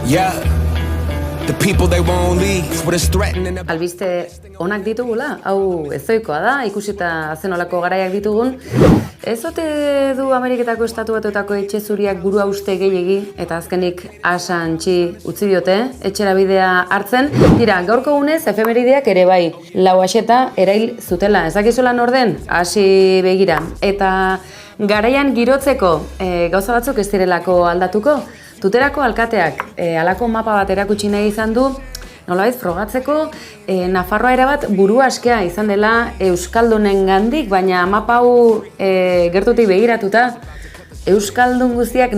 Yeah, the people they won't leave, what is threatening. Albiste onak ditugula, hau ezoikoa da, ikusita zenolako garaiak ditugun. Ez ote du Ameriketako Estatu Batuetako etxe zuriak burua uste gehiegi eta azkenik asantxi utzi diote, etxera bidea hartzen. Tira, gaurko gunez, efemerideak ere bai, lau aseta erail zutela. Ez dakizuela norden, hasi begira. Eta garaian girotzeko gauza batzuk ez direlako aldatuko. Tuterako alkateak halako mapa bat erakutsi nahi izan du, nolabait frogatzeko Nafarroa erabat buru askea izan dela euskaldunengandik, baina mapa hau gertutik begiratuta euskaldun guztiak